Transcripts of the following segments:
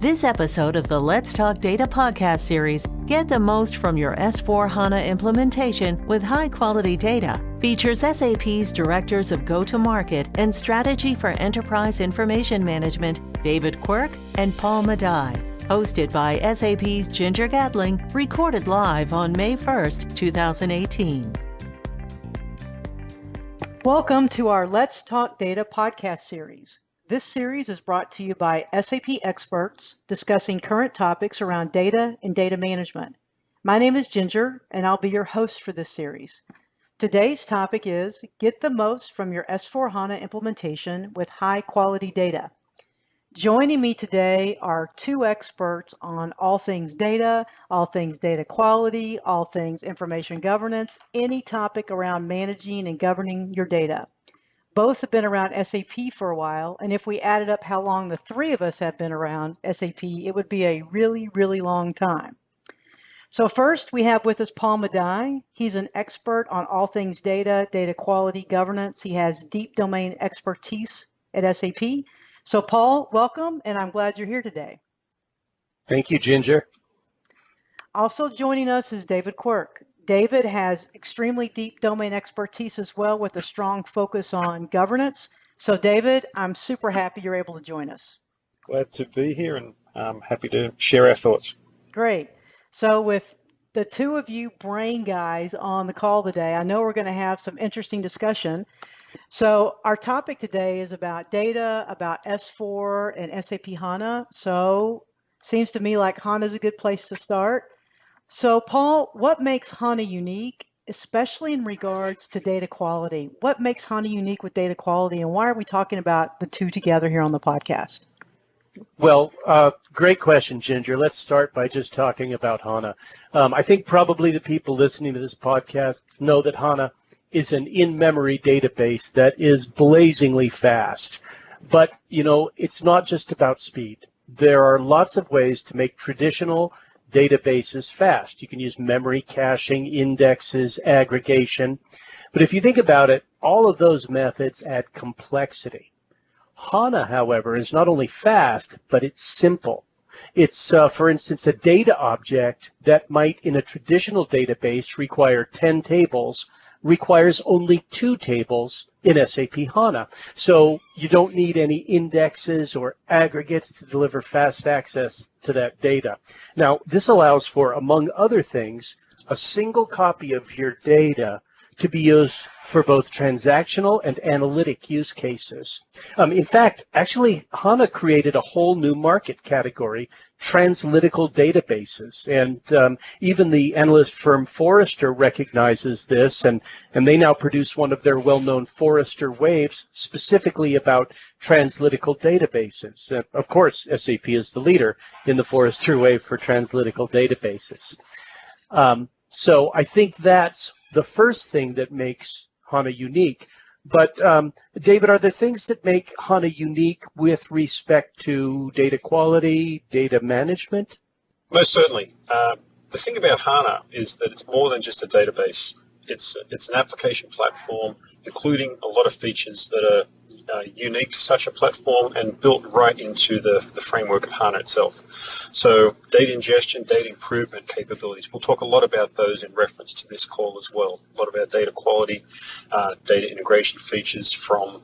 This episode of the Let's Talk Data podcast series, Get the Most from Your S/4HANA Implementation with High-Quality Data, features SAP's Directors of Go-to-Market and Strategy for Enterprise Information Management, David Quirk and Paul Madai. Hosted by SAP's Ginger Gatling, recorded live on May 1st, 2018. Welcome to our Let's Talk Data podcast series. This series is brought to you by SAP experts discussing current topics around data and data management. My name is Ginger, and I'll be your host for this series. Today's topic is Get the Most from Your S/4HANA Implementation with High-Quality Data. Joining me today are two experts on all things data quality, all things information governance, any topic around managing and governing your data. Both have been around SAP for a while, and if we added up how long the three of us have been around SAP, it would be a really, really long time. So first, we have with us Paul Madai. He's an expert on all things data quality, governance. He has deep domain expertise at SAP. So Paul, welcome, and I'm glad you're here today. Thank you, Ginger. Also joining us is David Quirk. David has extremely deep domain expertise as well with a strong focus on governance. So David, I'm super happy you're able to join us. Glad to be here and I'm happy to share our thoughts. Great. So with the two of you brain guys on the call today, I know we're going to have some interesting discussion. So our topic today is about data, about S4 and SAP HANA. So seems to me like HANA is a good place to start. So Paul, what makes HANA unique, especially in regards to data quality? What makes HANA unique with data quality, and why are we talking about the two together here on the podcast? Well, great question, Ginger. Let's start by just talking about HANA. I think probably the people listening to this podcast know that HANA is an in-memory database that is blazingly fast. But, it's not just about speed. There are lots of ways to make traditional databases fast. You can use memory caching, indexes, aggregation. But if you think about it, all of those methods add complexity. HANA, however, is not only fast, but it's simple. It's, for instance, a data object that might, in a traditional database, require 10 tables, requires only 2 tables in SAP HANA. So you don't need any indexes or aggregates to deliver fast access to that data. Now, this allows for, among other things, a single copy of your data to be used for both transactional and analytic use cases. In fact, actually, HANA created a whole new market category, translytical databases. And even the analyst firm Forrester recognizes this, and they now produce one of their well-known Forrester waves specifically about translytical databases. And of course, SAP is the leader in the Forrester wave for translytical databases. So I think that's the first thing that makes HANA unique. But David, are there things that make HANA unique with respect to data quality, data management? Most certainly. The thing about HANA is that it's more than just a database. It's an application platform, including a lot of features that are unique to such a platform and built right into the framework of HANA itself. So data ingestion, data improvement capabilities. We'll talk a lot about those in reference to this call as well. A lot about data quality, data integration features from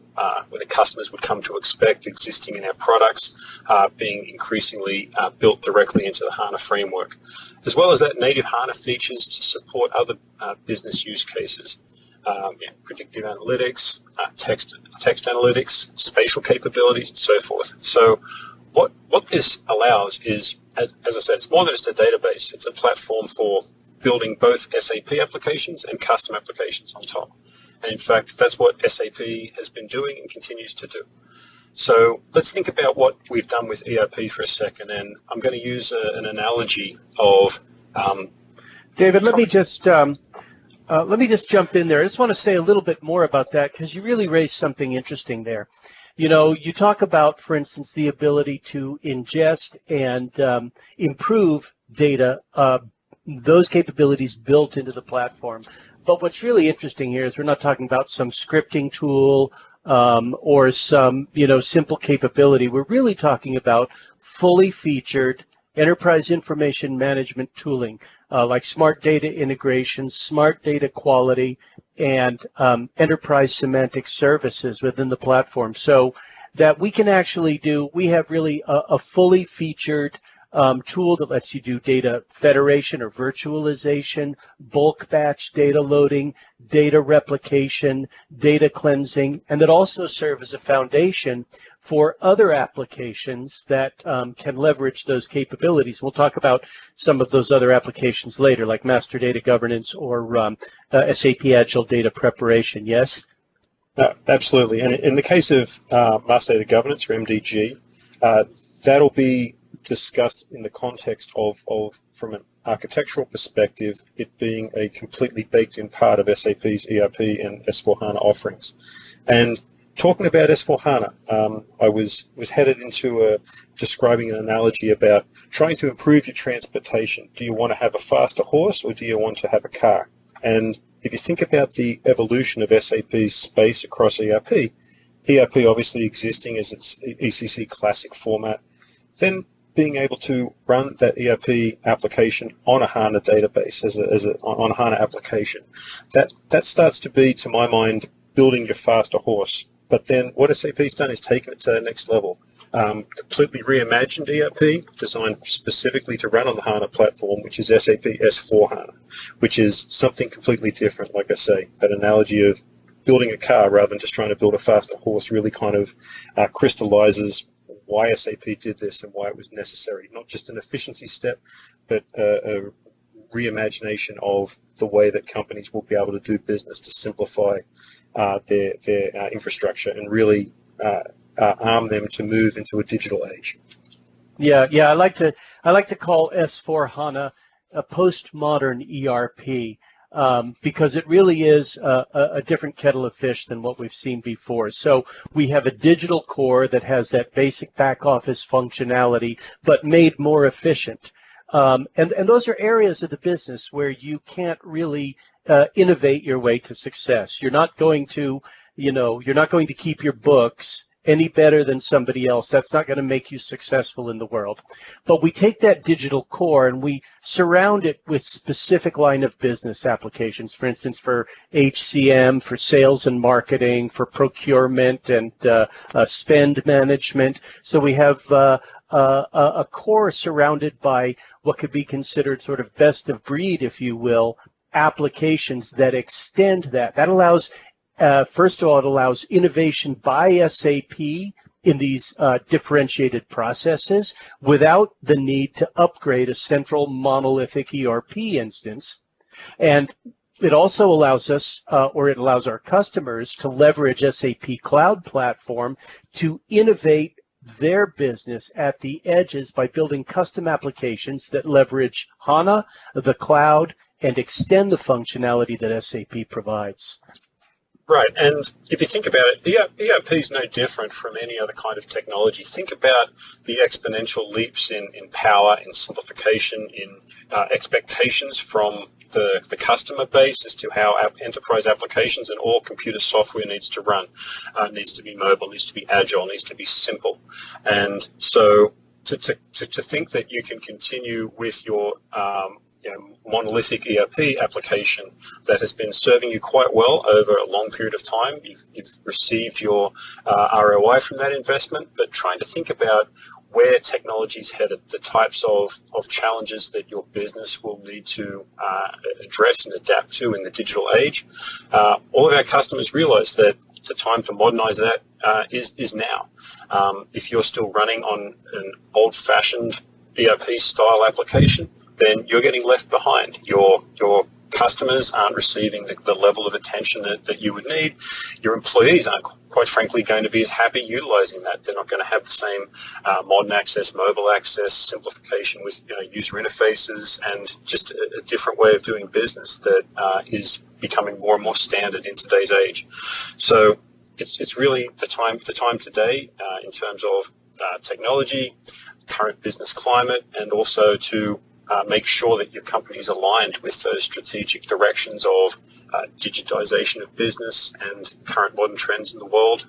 where the customers would come to expect existing in our products, being increasingly built directly into the HANA framework, as well as that native HANA features to support other business use cases. Predictive analytics, text analytics, spatial capabilities, and so forth. So what this allows is, as I said, it's more than just a database. It's a platform for building both SAP applications and custom applications on top. And in fact, that's what SAP has been doing and continues to do. So let's think about what we've done with ERP for a second. And I'm going to use an analogy of... David, let me just jump in there. I just want to say a little bit more about that because you really raised something interesting there. You talk about, for instance, the ability to ingest and improve data, those capabilities built into the platform. But what's really interesting here is we're not talking about some scripting tool or some, simple capability. We're really talking about fully featured enterprise information management tooling, like smart data integration, smart data quality, and enterprise semantic services within the platform. So that we can actually we have really a fully featured tool that lets you do data federation or virtualization, bulk batch data loading, data replication, data cleansing, and that also serve as a foundation for other applications that can leverage those capabilities. We'll talk about some of those other applications later, like master data governance or SAP Agile data preparation. Yes? Absolutely. And in the case of master data governance, or MDG, that'll be discussed in the context of from an architectural perspective, it being a completely baked-in part of SAP's ERP and S4HANA offerings. And talking about S4HANA, I was headed into describing an analogy about trying to improve your transportation. Do you want to have a faster horse, or do you want to have a car? And if you think about the evolution of SAP's space across ERP obviously existing as its ECC classic format, then being able to run that ERP application on a HANA database on a HANA application, that starts to be, to my mind, building your faster horse. But then what SAP's done is taken it to the next level. Completely reimagined ERP, designed specifically to run on the HANA platform, which is SAP S4HANA, which is something completely different. Like I say, that analogy of building a car rather than just trying to build a faster horse really kind of crystallizes why SAP did this and why it was necessary. Not just an efficiency step, but a reimagination of the way that companies will be able to do business to simplify their infrastructure and really arm them to move into a digital age. Yeah. I like to call S4HANA a post modern ERP. Because it really is a different kettle of fish than what we've seen before. So we have a digital core that has that basic back office functionality, but made more efficient. And those are areas of the business where you can't really innovate your way to success. You're not going to keep your books any better than somebody else. That's not going to make you successful in the world. But we take that digital core and we surround it with specific line of business applications, for instance, for HCM, for sales and marketing, for procurement and spend management. So we have a core surrounded by what could be considered sort of best of breed, if you will, applications that extend that. That allows first of all, it allows innovation by SAP in these differentiated processes without the need to upgrade a central monolithic ERP instance. And it also allows us, or it allows our customers to leverage SAP Cloud Platform to innovate their business at the edges by building custom applications that leverage HANA, the cloud, and extend the functionality that SAP provides. Right, and if you think about it, ERP is no different from any other kind of technology. Think about the exponential leaps in power, in simplification, in expectations from the customer base as to how our enterprise applications and all computer software needs to run. Needs to be mobile, needs to be agile, needs to be simple. And so to think that you can continue with your monolithic ERP application that has been serving you quite well over a long period of time. You've received your ROI from that investment, but trying to think about where technology is headed, the types of challenges that your business will need to address and adapt to in the digital age. All of our customers realize that the time to modernize that is now. If you're still running on an old-fashioned ERP style application, then you're getting left behind. Your customers aren't receiving the level of attention that you would need. Your employees aren't, quite frankly, going to be as happy utilizing that. They're not going to have the same modern access, mobile access, simplification with user interfaces, and just a different way of doing business that is becoming more and more standard in today's age. So it's really the time today in terms of technology, current business climate, and also to make sure that your company is aligned with those strategic directions of digitization of business and current modern trends in the world,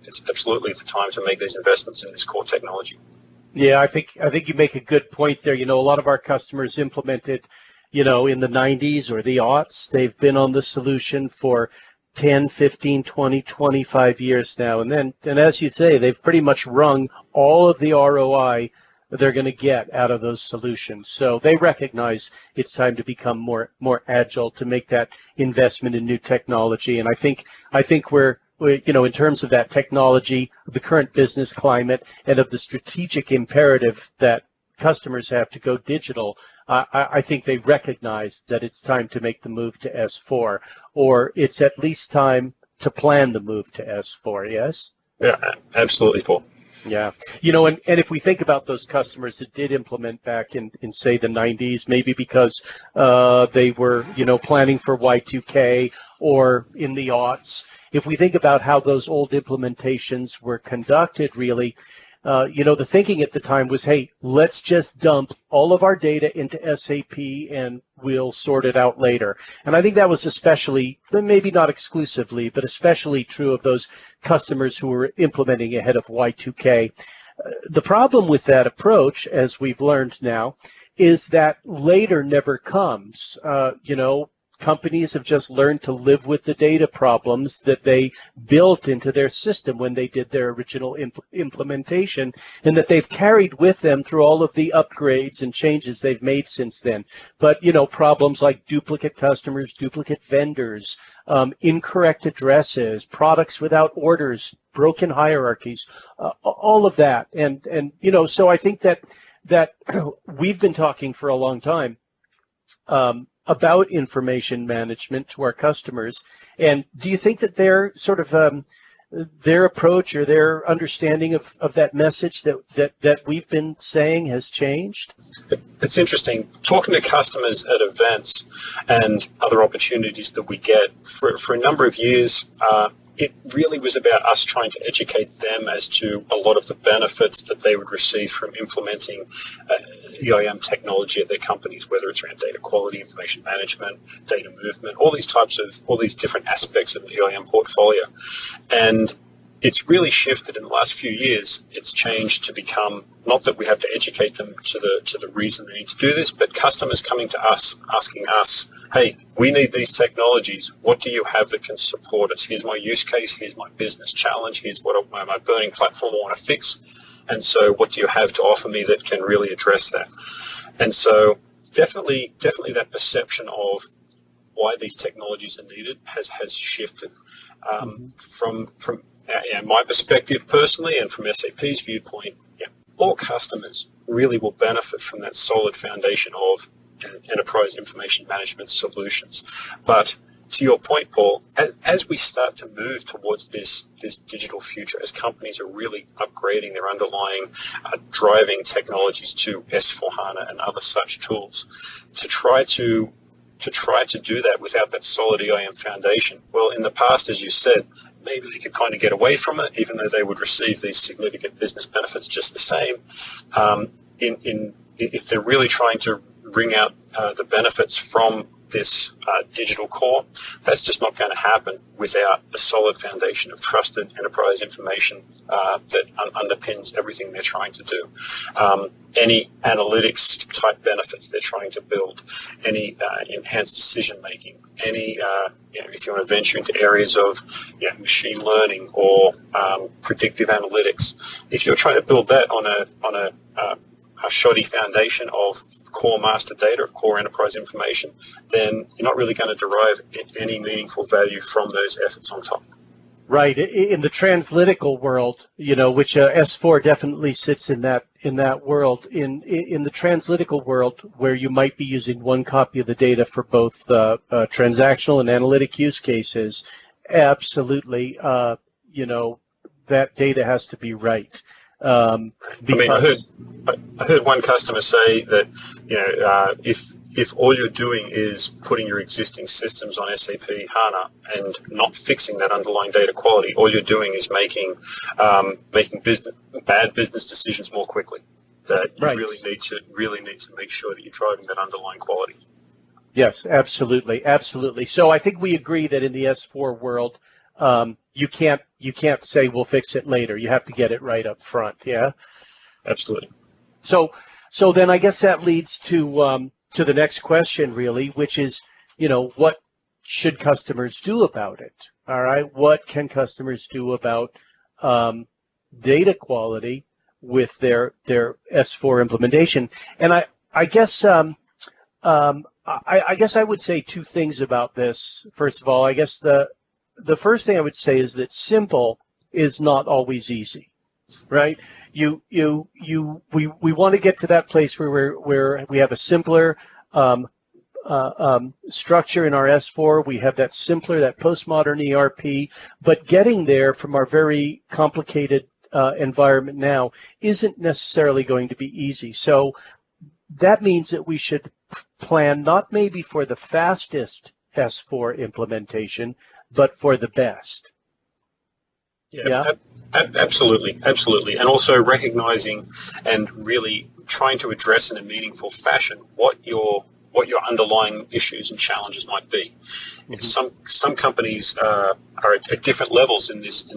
it's absolutely the time to make these investments in this core technology. Yeah, I think you make a good point there. A lot of our customers implemented, in the 90s or the aughts. They've been on the solution for 10, 15, 20, 25 years now. And as you say, they've pretty much wrung all of the ROI they're going to get out of those solutions. So they recognize it's time to become more agile, to make that investment in new technology. And I think we're in terms of that technology, the current business climate, and of the strategic imperative that customers have to go digital, I think they recognize that it's time to make the move to S4, or it's at least time to plan the move to S4, yes? Yeah, absolutely, Paul. Yeah. And if we think about those customers that did implement back in say, the 90s, maybe because they were, planning for Y2K, or in the aughts, if we think about how those old implementations were conducted, really, the thinking at the time was, hey, let's just dump all of our data into SAP and we'll sort it out later. And I think that was especially, maybe not exclusively, but especially true of those customers who were implementing ahead of Y2K. The problem with that approach, as we've learned now, is that later never comes. Companies have just learned to live with the data problems that they built into their system when they did their original implementation, and that they've carried with them through all of the upgrades and changes they've made since then. But, problems like duplicate customers, duplicate vendors, incorrect addresses, products without orders, broken hierarchies, all of that. And so I think that we've been talking for a long time about information management to our customers. And do you think that their sort of their approach or their understanding of that message that we've been saying has changed? It's interesting. Talking to customers at events and other opportunities that we get, for a number of years, it really was about us trying to educate them as to a lot of the benefits that they would receive from implementing EIM technology at their companies, whether it's around data quality, information management, data movement, all these different aspects of the EIM portfolio. And it's really shifted in the last few years. It's changed to become not that we have to educate them to the reason they need to do this, but customers coming to us, asking us, hey, we need these technologies. What do you have that can support us? Here's my use case. Here's my business challenge. Here's what my burning platform I want to fix. And so what do you have to offer me that can really address that? And so definitely that perception of why these technologies are needed has shifted. From my perspective personally, and from SAP's viewpoint, all customers really will benefit from that solid foundation of enterprise information management solutions. But to your point, Paul, as we start to move towards this digital future, as companies are really upgrading their underlying driving technologies to S4HANA and other such tools, to try to do that without that solid EIM foundation. Well, in the past, as you said, maybe they could kind of get away from it, even though they would receive these significant business benefits just the same. If they're really trying to wring out the benefits from this digital core, that's just not going to happen without a solid foundation of trusted enterprise information that underpins everything they're trying to do. Any analytics type benefits they're trying to build, any enhanced decision making, any if you want to venture into areas of machine learning or predictive analytics, if you're trying to build that on a shoddy foundation of core master data, of core enterprise information, then you're not really going to derive any meaningful value from those efforts on top. Right. In the translytical world, which S4 definitely sits in that world. In the translytical world, where you might be using one copy of the data for both transactional and analytic use cases, absolutely, that data has to be right. I heard one customer say that if all you're doing is putting your existing systems on SAP HANA and not fixing that underlying data quality, all you're doing is making bad business decisions more quickly. that you Right. really need to make sure that you're driving that underlying quality. Yes, absolutely, absolutely. So I think we agree that in the S4 world, you can't say we'll fix it later. You have to get it right up front. Yeah, Absolutely. So then I guess that leads to the next question, really, which is, what should customers do about it? All right, what can customers do about data quality with their S4 implementation? And I guess I guess I would say two things about this. First of all, I guess the first thing I would say is that simple is not always easy, right? We want to get to that place where we have a simpler structure in our S4. We have that simpler, that postmodern ERP, but getting there from our very complicated environment now isn't necessarily going to be easy. So that means that we should plan not maybe for the fastest S4 implementation, but for the best. Yeah. Absolutely. And also recognizing and really trying to address in a meaningful fashion what your underlying issues and challenges might be. Mm-hmm. Some companies are at different levels in this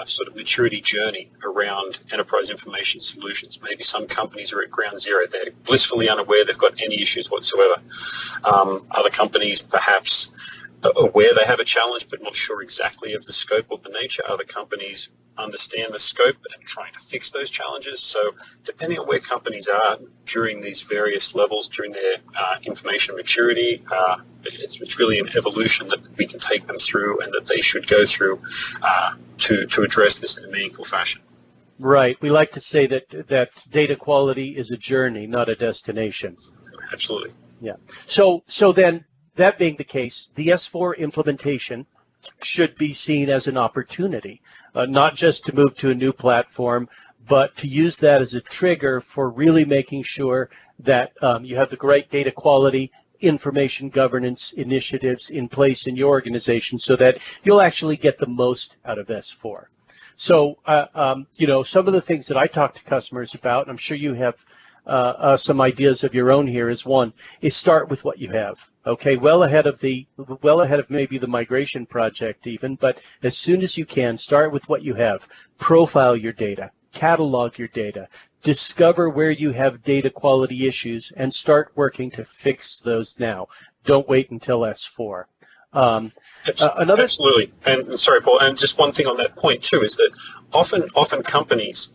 sort of maturity journey around enterprise information solutions. Maybe some companies are at ground zero; they're blissfully unaware they've got any issues whatsoever. Other companies perhaps aware they have a challenge but not sure exactly of the scope or the nature. Other companies understand the scope and trying to fix those challenges. So depending on where companies are during these various levels, during their information maturity, it's really an evolution that we can take them through and that they should go through to address this in a meaningful fashion. Right. We like to say that data quality is a journey, not a destination. Absolutely. Yeah. So then, that being the case, the S4 implementation should be seen as an opportunity, not just to move to a new platform, but to use that as a trigger for really making sure that you have the right data quality, information governance initiatives in place in your organization so that you'll actually get the most out of S4. So, some of the things that I talk to customers about, and I'm sure you have some ideas of your own here, is start with what you have. Okay, well ahead of maybe the migration project even, but as soon as you can, start with what you have. Profile your data, catalog your data, discover where you have data quality issues, and start working to fix those now. Don't wait until S4. Absolutely. And sorry, Paul, and just one thing on that point too is that often companies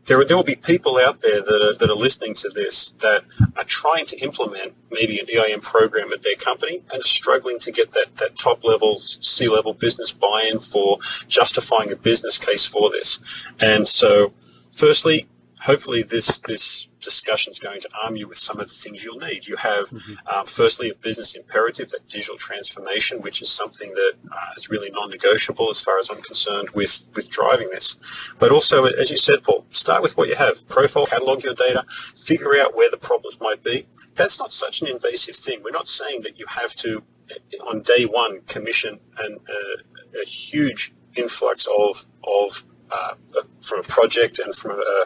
there will be people out there that are listening to this that are trying to implement maybe an EIM program at their company and are struggling to get that top level, C-level business buy-in for justifying a business case for this. And so, firstly, hopefully this discussion is going to arm you with some of the things you'll need. You have, firstly, a business imperative, that digital transformation, which is something that is really non-negotiable as far as I'm concerned with driving this. But also, as you said, Paul, start with what you have. Profile, catalog your data, figure out where the problems might be. That's not such an invasive thing. We're not saying that you have to, on day one, commission a huge influx of from a project and from a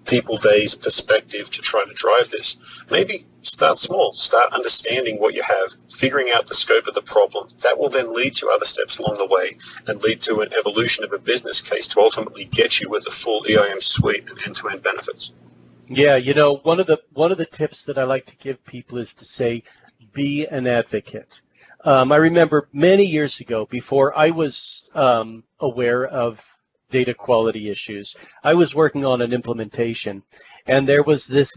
people days perspective to try to drive this. Maybe start small, start understanding what you have, figuring out the scope of the problem. That will then lead to other steps along the way and lead to an evolution of a business case to ultimately get you with the full EIM suite and end-to-end benefits. Yeah, one of the tips that I like to give people is to say, be an advocate. I remember many years ago, before I was aware of data quality issues, I was working on an implementation, and there was this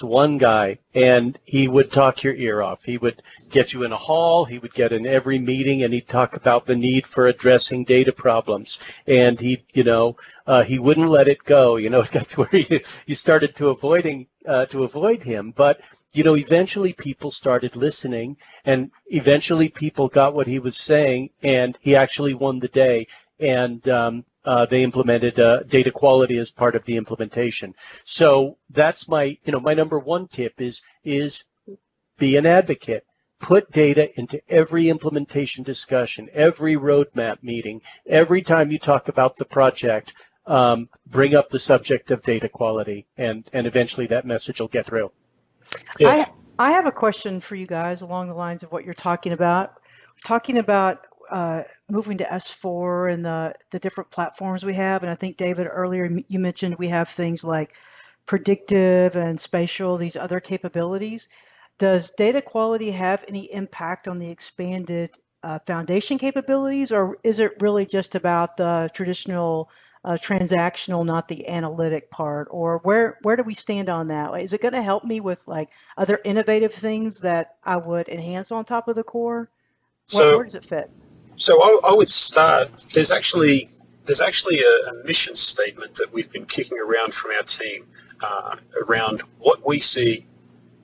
one guy, and he would talk your ear off. He would get you in a hall, he would get in every meeting, and he'd talk about the need for addressing data problems. And he wouldn't let it go. It got to where you started to avoid him. But eventually people started listening, and eventually people got what he was saying, and he actually won the day. And they implemented data quality as part of the implementation. So that's my number one tip is be an advocate. Put data into every implementation discussion, every roadmap meeting, every time you talk about the project. bring up the subject of data quality, and eventually that message will get through. Yeah. I have a question for you guys along the lines of what you're talking about. Moving to S4 and the different platforms we have. And I think, David, earlier you mentioned we have things like predictive and spatial, these other capabilities. Does data quality have any impact on the expanded foundation capabilities, or is it really just about the traditional transactional, not the analytic part? Or where do we stand on that? Like, is it going to help me with like other innovative things that I would enhance on top of the core? Where does it fit? So I would start. There's actually a mission statement that we've been kicking around from our team around what we see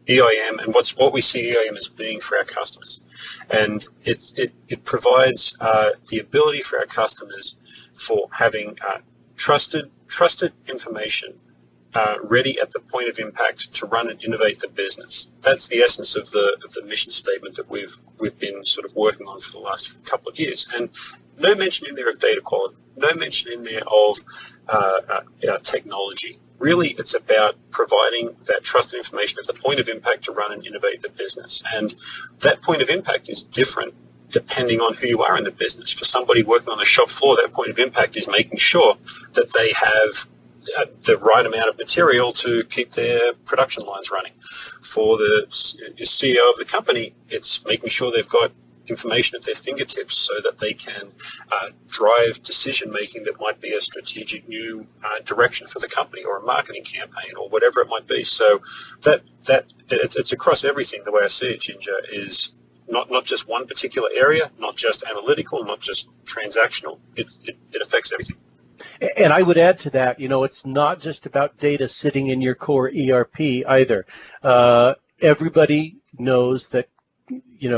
EIM and what we see EIM as being for our customers, and it provides the ability for our customers for having trusted information ready at the point of impact to run and innovate the business. That's the essence of the mission statement that we've been sort of working on for the last couple of years. And no mention in there of data quality, no mention in there of technology. Really, it's about providing that trusted information at the point of impact to run and innovate the business. And that point of impact is different depending on who you are in the business. For somebody working on the shop floor, that point of impact is making sure that they have the right amount of material to keep their production lines running. For the CEO of the company, it's making sure they've got information at their fingertips so that they can drive decision making that might be a strategic new direction for the company, or a marketing campaign, or whatever it might be. So that it's across everything. The way I see it, Ginger, is not just one particular area, not just analytical, not just transactional. It affects everything. And I would add to that, it's not just about data sitting in your core ERP either. Everybody knows that,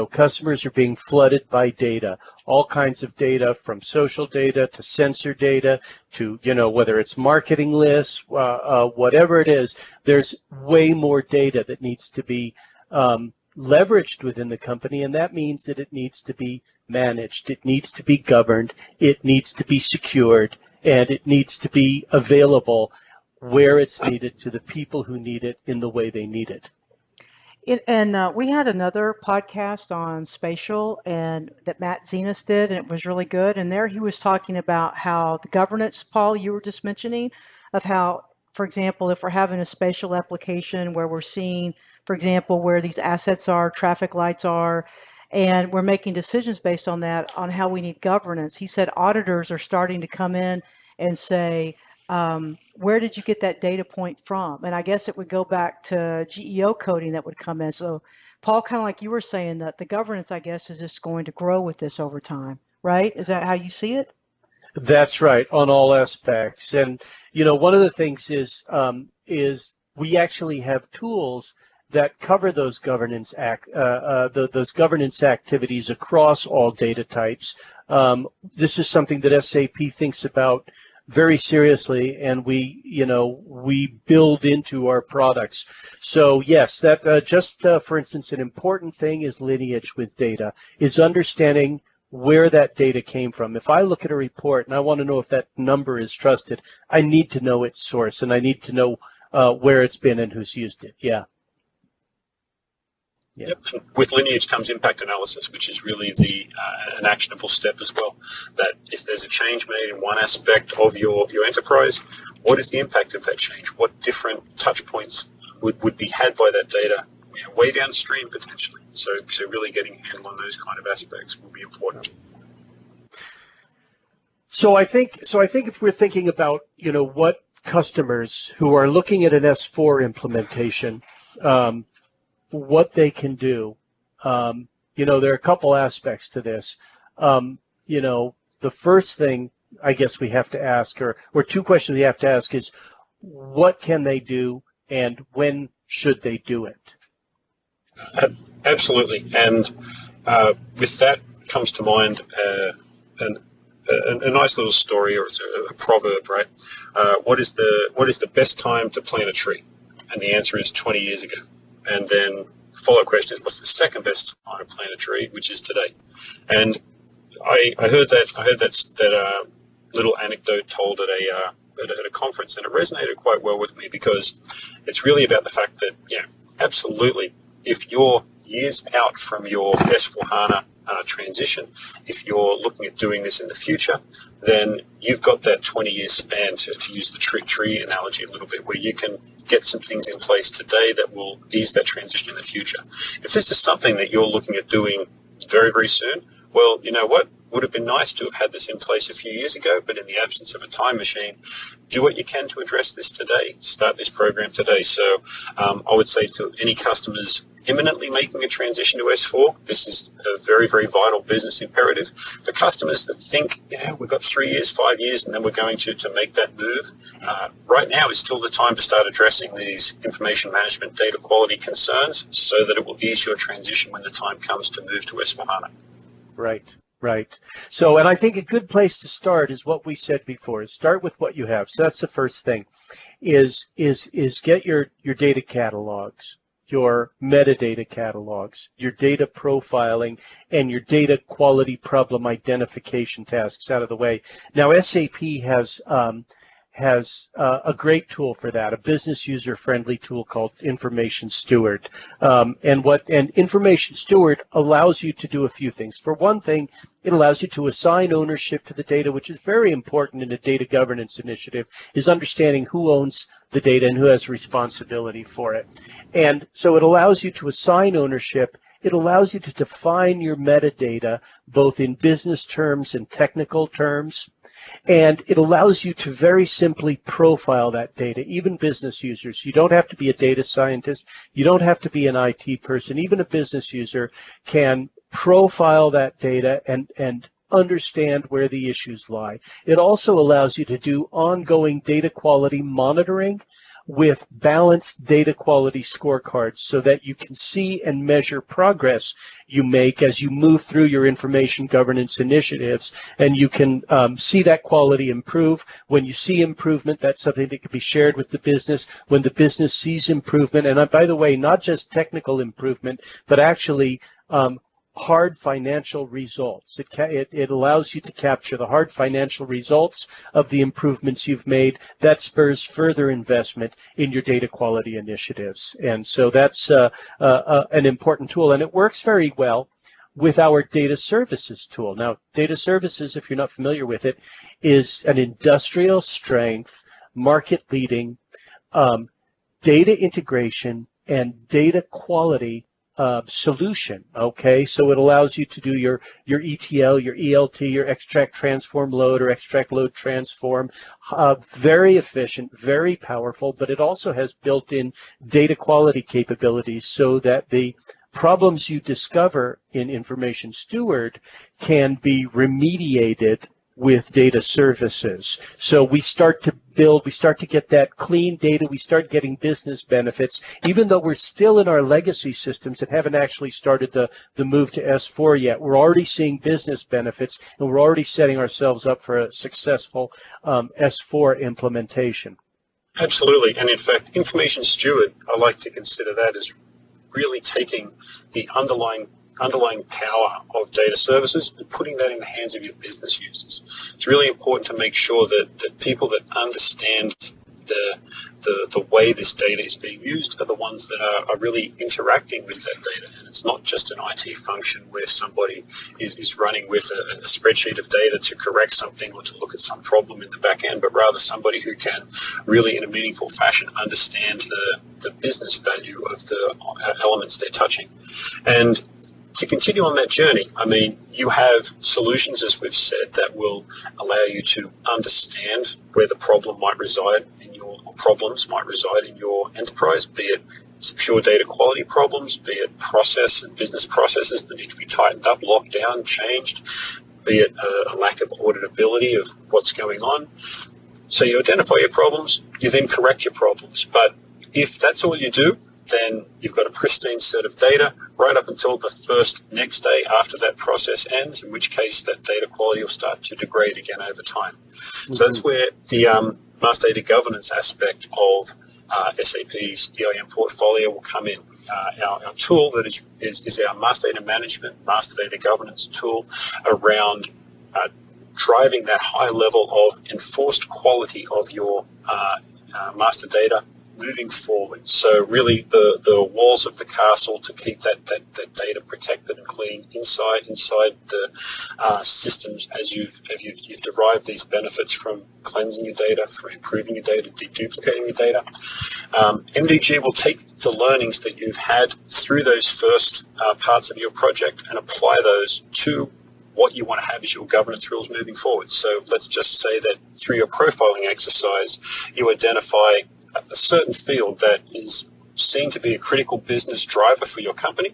customers are being flooded by data, all kinds of data, from social data to sensor data to, whether it's marketing lists, whatever it is, there's way more data that needs to be leveraged within the company, and that means that it needs to be managed, it needs to be governed, it needs to be secured, and it needs to be available where it's needed to the people who need it in the way they need it. We had another podcast on spatial and that Matt Zenas did, and it was really good. And there he was talking about how the governance, Paul, you were just mentioning, of how, for example, if we're having a spatial application where we're seeing, for example, where these assets are, traffic lights are, and we're making decisions based on that, on how we need governance. He said auditors are starting to come in and say, where did you get that data point from? And I guess it would go back to GEO coding that would come in. So, Paul, kind of like you were saying, that the governance, I guess, is just going to grow with this over time, right? Is that how you see it? That's right, on all aspects. And, one of the things is we actually have tools that cover those governance those governance activities across all data types. This is something that SAP thinks about very seriously, and we build into our products. So yes, that for instance, an important thing is lineage with data, is understanding where that data came from. If I look at a report and I want to know if that number is trusted, I need to know its source, and I need to know where it's been and who's used it. Yeah. Yep. With lineage comes impact analysis, which is really an actionable step as well. That if there's a change made in one aspect of your enterprise, what is the impact of that change? What different touch points would be had by that data way downstream potentially? So really getting a handle on those kind of aspects will be important. So I think if we're thinking about what customers who are looking at an S4 implementation, what they can do, there are a couple aspects to this. The first thing I guess we have to ask, or two questions we have to ask, is what can they do and when should they do it? Absolutely. And with that comes to mind a nice little story, or a proverb, right? What is the best time to plant a tree? And the answer is 20 years ago. And then the follow-up question is, what's the second best time to plant a tree, which is today? And I heard that little anecdote told at at a conference, and it resonated quite well with me because it's really about the fact that, absolutely, if you're years out from your S4HANA transition, if you're looking at doing this in the future, then you've got that 20-year span to use the tree analogy a little bit, where you can get some things in place today that will ease that transition in the future. If this is something that you're looking at doing very, very soon, well, you know what? Would have been nice to have had this in place a few years ago, but in the absence of a time machine, do what you can to address this today. Start this program today. So I would say to any customers imminently making a transition to S4, this is a very, very vital business imperative. For customers that think, we've got 3 years, 5 years, and then we're going to make that move, right now is still the time to start addressing these information management data quality concerns so that it will ease your transition when the time comes to move to S4HANA. Right. So, and I think a good place to start is what we said before. Start with what you have. So that's the first thing, is get your data catalogs, your metadata catalogs, your data profiling, and your data quality problem identification tasks out of the way. Now, SAP has a great tool for that, a business user-friendly tool called Information Steward. And Information Steward allows you to do a few things. For one thing, it allows you to assign ownership to the data, which is very important in a data governance initiative, is understanding who owns the data and who has responsibility for it. And so it allows you to assign ownership. It allows you to define your metadata, both in business terms and technical terms. And it allows you to very simply profile that data, even business users. You don't have to be a data scientist. You don't have to be an IT person. Even a business user can profile that data and understand where the issues lie. It also allows you to do ongoing data quality monitoring with balanced data quality scorecards so that you can see and measure progress you make as you move through your information governance initiatives, and you can see that quality improve. When you see improvement, that's something that can be shared with the business. When the business sees improvement, and by the way, not just technical improvement, but actually hard financial results. It allows you to capture the hard financial results of the improvements you've made. That spurs further investment in your data quality initiatives. And so that's an important tool, and it works very well with our data services tool. Now, data services, if you're not familiar with it, is an industrial strength, market leading data integration and data quality solution. Okay, so it allows you to do your ETL, your ELT, your extract transform load or extract load transform. Very efficient, very powerful, but it also has built-in data quality capabilities so that the problems you discover in Information Steward can be remediated with data services. So we start to get that clean data, we start getting business benefits, even though we're still in our legacy systems that haven't actually started the move to S4 yet. We're already seeing business benefits, and we're already setting ourselves up for a successful S4 implementation. Absolutely, and in fact, Information Steward, I like to consider that as really taking the underlying power of data services and putting that in the hands of your business users. It's really important to make sure that people that understand the way this data is being used are the ones that are really interacting with that data. And it's not just an IT function where somebody is running with a spreadsheet of data to correct something or to look at some problem in the back end, but rather somebody who can really, in a meaningful fashion, understand the business value of the elements they're touching. And to continue on that journey, I mean, you have solutions, as we've said, that will allow you to understand where the problem might reside in your problems might reside in your enterprise, be it pure data quality problems, be it process and business processes that need to be tightened up, locked down, changed, be it a lack of auditability of what's going on. So you identify your problems, you then correct your problems. But if that's all you do, then you've got a pristine set of data right up until the next day after that process ends, in which case that data quality will start to degrade again over time. Mm-hmm. So that's where the master data governance aspect of SAP's EIM portfolio will come in. Our tool that is our master data management, master data governance tool around driving that high level of enforced quality of your master data moving forward. So really the walls of the castle to keep that data protected and clean inside the systems as you've derived these benefits from cleansing your data, from improving your data, deduplicating your data. MDG will take the learnings that you've had through those first parts of your project and apply those to what you want to have as your governance rules moving forward. So let's just say that through your profiling exercise, you identify a certain field that is seen to be a critical business driver for your company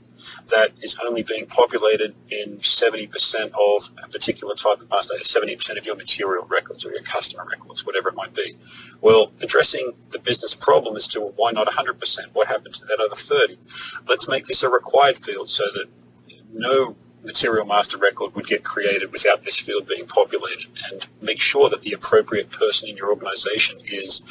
that is only being populated in 70% of a particular type of master data, 70% of your material records or your customer records, whatever it might be. Well, addressing the business problem as to why not 100%? What happens to that other 30? Let's make this a required field so that no material master record would get created without this field being populated, and make sure that the appropriate person in your organization is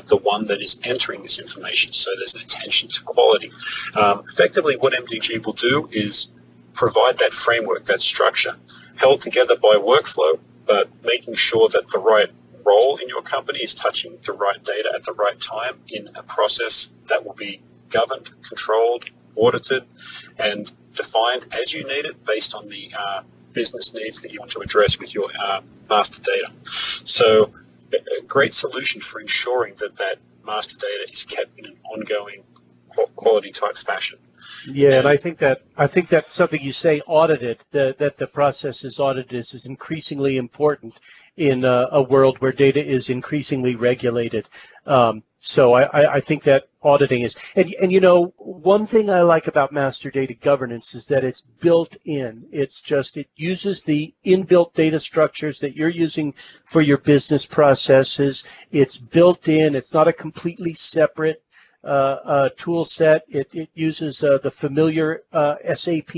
the one that is entering this information, so there's an attention to quality. Effectively, what MDG will do is provide that framework, that structure, held together by workflow, but making sure that the right role in your company is touching the right data at the right time in a process that will be governed, controlled, audited, and defined as you need it based on the business needs that you want to address with your master data. So a great solution for ensuring that that master data is kept in an ongoing quality type fashion. Yeah, and I think that something you say, audited, that the process is audited is increasingly important in a world where data is increasingly regulated. So I think that auditing is, and you know, one thing I like about master data governance is that it's built in. It uses the inbuilt data structures that you're using for your business processes. It's built in. It's not a completely separate tool set. It uses the familiar SAP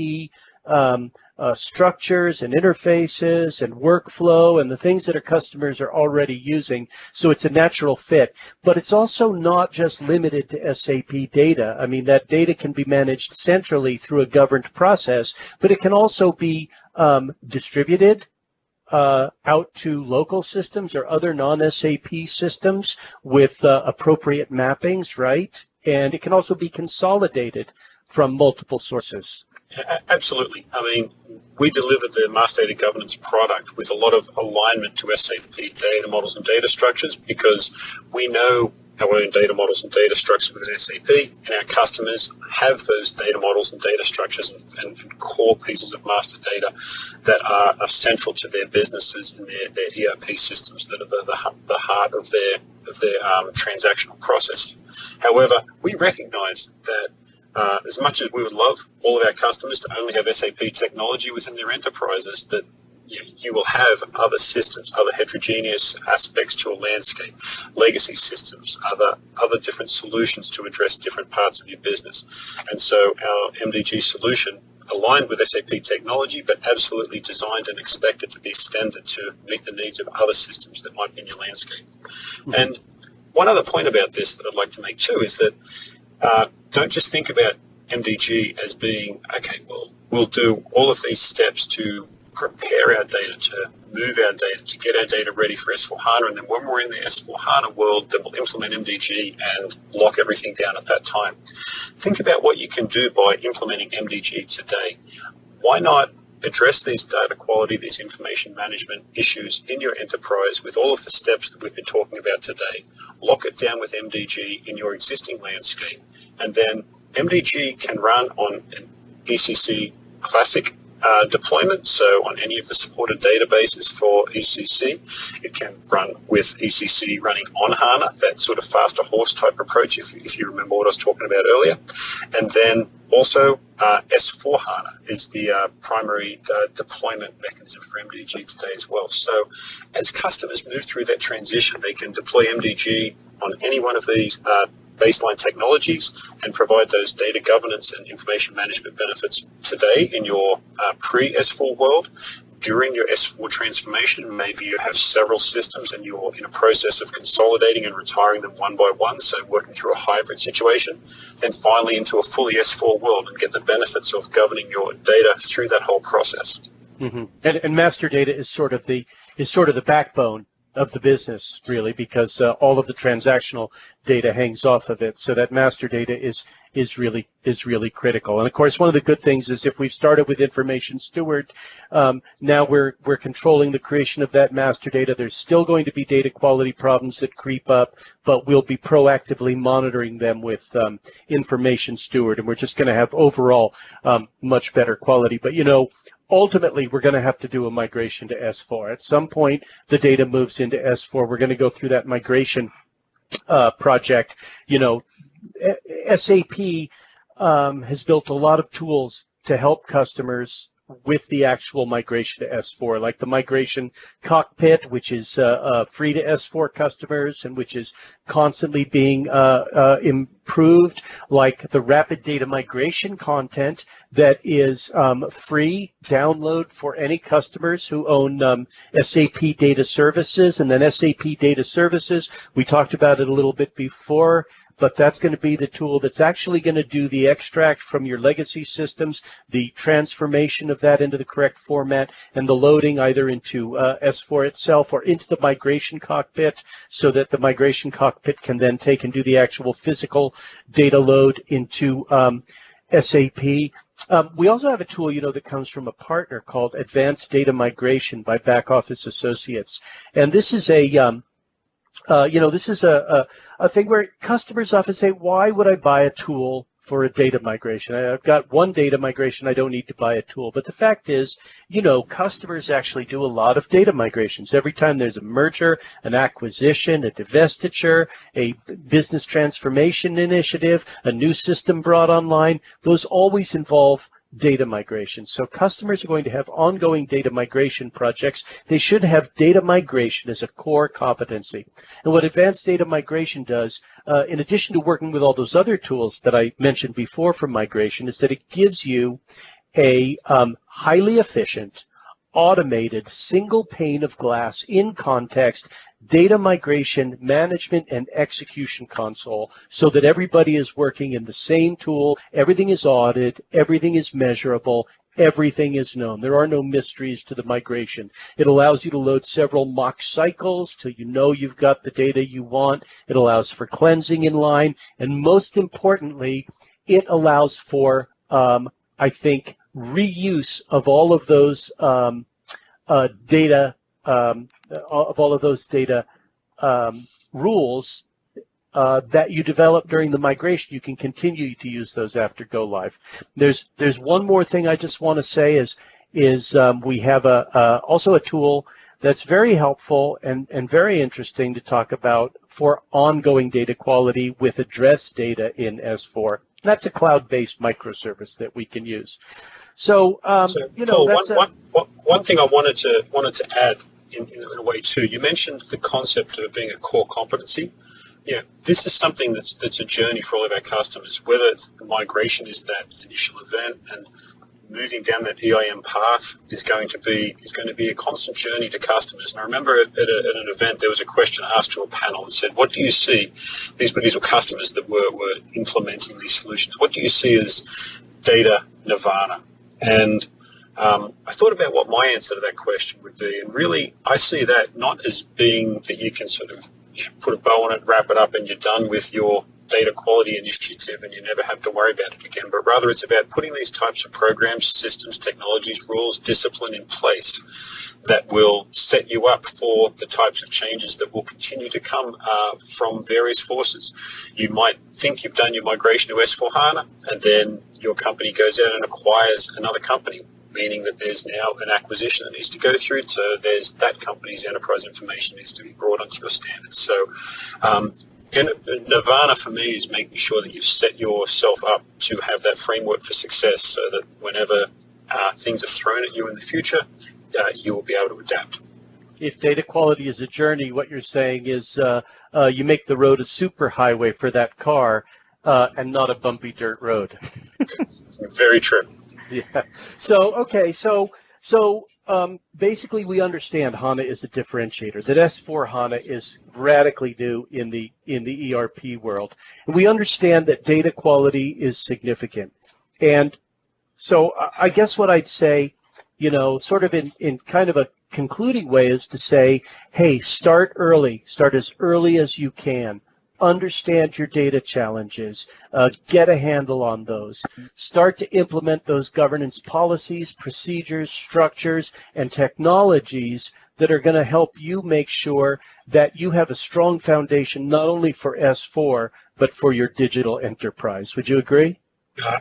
structures and interfaces and workflow and the things that our customers are already using. So it's a natural fit. But it's also not just limited to SAP data. I mean, that data can be managed centrally through a governed process, but it can also be distributed out to local systems or other non-SAP systems with appropriate mappings, right? And it can also be consolidated from multiple sources. Absolutely. I mean, we delivered the master data governance product with a lot of alignment to SAP data models and data structures, because we know our own data models and data structures within SAP, and our customers have those data models and data structures and core pieces of master data that are central to their businesses and their ERP systems that are the heart of their transactional processing. However, we recognize that as much as we would love all of our customers to only have SAP technology within their enterprises, that you will have other systems, other heterogeneous aspects to a landscape, legacy systems, other different solutions to address different parts of your business. And so our MDG solution aligned with SAP technology, but absolutely designed and expected to be extended to meet the needs of other systems that might be in your landscape. Mm-hmm. And one other point about this that I'd like to make too is that don't just think about MDG as being, okay, well, we'll do all of these steps to prepare our data, to move our data, to get our data ready for S4HANA, and then when we're in the S4HANA world, then we'll implement MDG and lock everything down at that time. Think about what you can do by implementing MDG today. Why not address these data quality, these information management issues in your enterprise with all of the steps that we've been talking about today, lock it down with MDG in your existing landscape, and then MDG can run on an ECC Classic deployment, so on any of the supported databases for ECC. It can run with ECC running on HANA, that sort of faster horse type approach, if you remember what I was talking about earlier. And then also S4HANA is the primary deployment mechanism for MDG today as well. So as customers move through that transition, they can deploy MDG on any one of these baseline technologies and provide those data governance and information management benefits today in your pre-S4 world. During your S4 transformation, maybe you have several systems and you're in a process of consolidating and retiring them one by one, so working through a hybrid situation, then finally into a fully S4 world and get the benefits of governing your data through that whole process. And master data is sort of the backbone of the business, really, because all of the transactional data hangs off of it. So that master data is really critical. And of course, one of the good things is if we've started with information steward, now we're controlling the creation of that master data. There's still going to be data quality problems that creep up, but we'll be proactively monitoring them with information steward, and we're just going to have overall much better quality. But ultimately, we're going to have to do a migration to S4. At some point, the data moves into S4. We're going to go through that migration project. SAP has built a lot of tools to help customers with the actual migration to S4, like the migration cockpit, which is free to S4 customers and which is constantly being improved, like the rapid data migration content that is free download for any customers who own SAP Data Services. And then SAP Data Services, we talked about it a little bit before, but that's going to be the tool that's actually going to do the extract from your legacy systems, the transformation of that into the correct format, and the loading either into S4 itself or into the migration cockpit, so that the migration cockpit can then take and do the actual physical data load into SAP. We also have a tool, that comes from a partner called Advanced Data Migration by Back Office Associates. And this is this is a thing where customers often say, why would I buy a tool for a data migration? I've got one data migration, I don't need to buy a tool. But the fact is, customers actually do a lot of data migrations. Every time there's a merger, an acquisition, a divestiture, a business transformation initiative, a new system brought online, those always involve data migration. So customers are going to have ongoing data migration projects. They should have data migration as a core competency. And what advanced data migration does, in addition to working with all those other tools that I mentioned before for migration, is that it gives you a highly efficient, automated, single pane of glass in context data migration management and execution console, so that everybody is working in the same tool, everything is audited, everything is measurable, everything is known. There are no mysteries to the migration. It allows you to load several mock cycles till you've got the data you want. It allows for cleansing in line, and most importantly, it allows for, reuse of all of those data rules that you develop during the migration. You can continue to use those after go live. There's one more thing I just want to say is we have also a tool that's very helpful and very interesting to talk about for ongoing data quality with address data in S4. That's a cloud-based microservice that we can use. So, Paul, one thing I wanted to add in a way too. You mentioned the concept of it being a core competency. This is something that's a journey for all of our customers. Whether it's the migration is that initial event, and moving down that EIM path is going to be a constant journey to customers. And I remember at an event there was a question asked to a panel and said, "What do you see?" These were customers that were implementing these solutions. What do you see as data nirvana? And I thought about what my answer to that question would be, and really I see that not as being that you can sort of put a bow on it, wrap it up, and you're done with your data quality initiative and you never have to worry about it again, but rather it's about putting these types of programs, systems, technologies, rules, discipline in place that will set you up for the types of changes that will continue to come from various forces. You might think you've done your migration to S4HANA, and then your company goes out and acquires another company, meaning that there's now an acquisition that needs to go through. So there's that company's enterprise information needs to be brought onto your standards. So nirvana for me is making sure that you've set yourself up to have that framework for success, so that whenever things are thrown at you in the future, you will be able to adapt. If data quality is a journey, what you're saying is you make the road a superhighway for that car and not a bumpy dirt road. Very true. Yeah. So basically we understand HANA is a differentiator, that S4 HANA is radically new in the ERP world. And we understand that data quality is significant. And so I guess what I'd say sort of in kind of a concluding way is to say, hey, start early, start as early as you can. Understand your data challenges, get a handle on those, start to implement those governance policies, procedures, structures, and technologies that are going to help you make sure that you have a strong foundation not only for S4, but for your digital enterprise. Would you agree?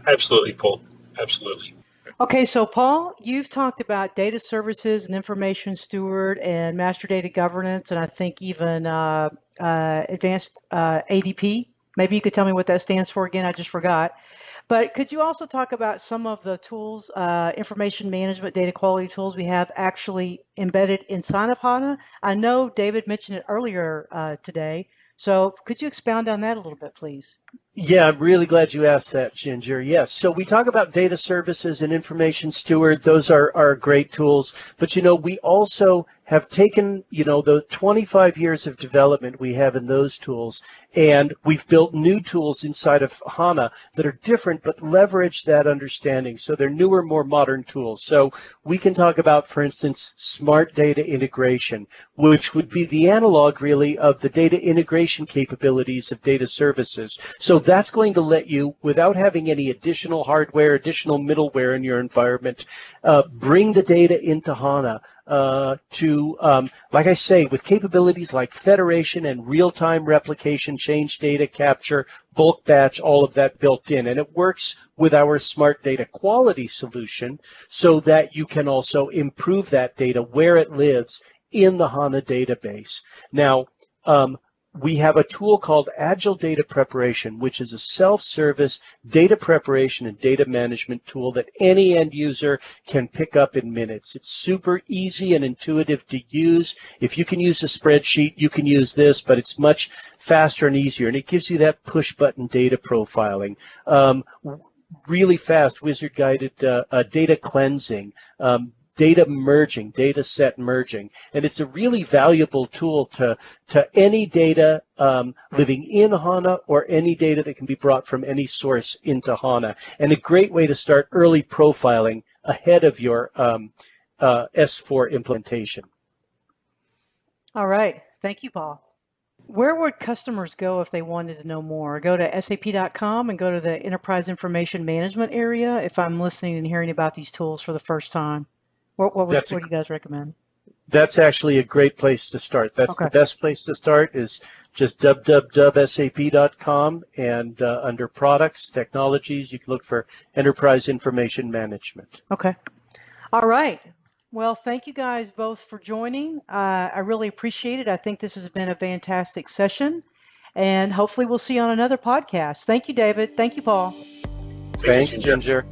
Absolutely, Paul. Absolutely. Okay, so Paul, you've talked about data services and information steward and master data governance, and I think even advanced ADP. Maybe you could tell me what that stands for again. I just forgot. But could you also talk about some of the tools, information management, data quality tools we have actually embedded inside of HANA? I know David mentioned it earlier today. So could you expound on that a little bit, please? Yeah, I'm really glad you asked that, Ginger. Yes, so we talk about data services and information steward. Those are great tools. But, we also have taken, the 25 years of development we have in those tools, and we've built new tools inside of HANA that are different but leverage that understanding. So they're newer, more modern tools. So we can talk about, for instance, smart data integration, which would be the analog, really, of the data integration capabilities of data services. So that's going to let you, without having any additional hardware, additional middleware in your environment, bring the data into HANA like I say, with capabilities like federation and real-time replication, change data capture, bulk batch, all of that built in. And it works with our smart data quality solution so that you can also improve that data where it lives in the HANA database. Now, we have a tool called Agile Data Preparation, which is a self-service data preparation and data management tool that any end user can pick up in minutes. It's super easy and intuitive to use. If you can use a spreadsheet, you can use this, but it's much faster and easier, and it gives you that push-button data profiling. Really fast wizard-guided data cleansing, data merging, data set merging. And it's a really valuable tool to any data living in HANA or any data that can be brought from any source into HANA. And a great way to start early profiling ahead of your S4 implementation. All right. Thank you, Paul. Where would customers go if they wanted to know more? Go to sap.com and go to the Enterprise Information Management area if I'm listening and hearing about these tools for the first time. What do you guys recommend? That's actually a great place to start. That's the best place to start is just www.sap.com, and under products, technologies, you can look for Enterprise Information Management. Okay. All right. Well, thank you guys both for joining. I really appreciate it. I think this has been a fantastic session, and hopefully we'll see you on another podcast. Thank you, David. Thank you, Paul. Thanks, Ginger.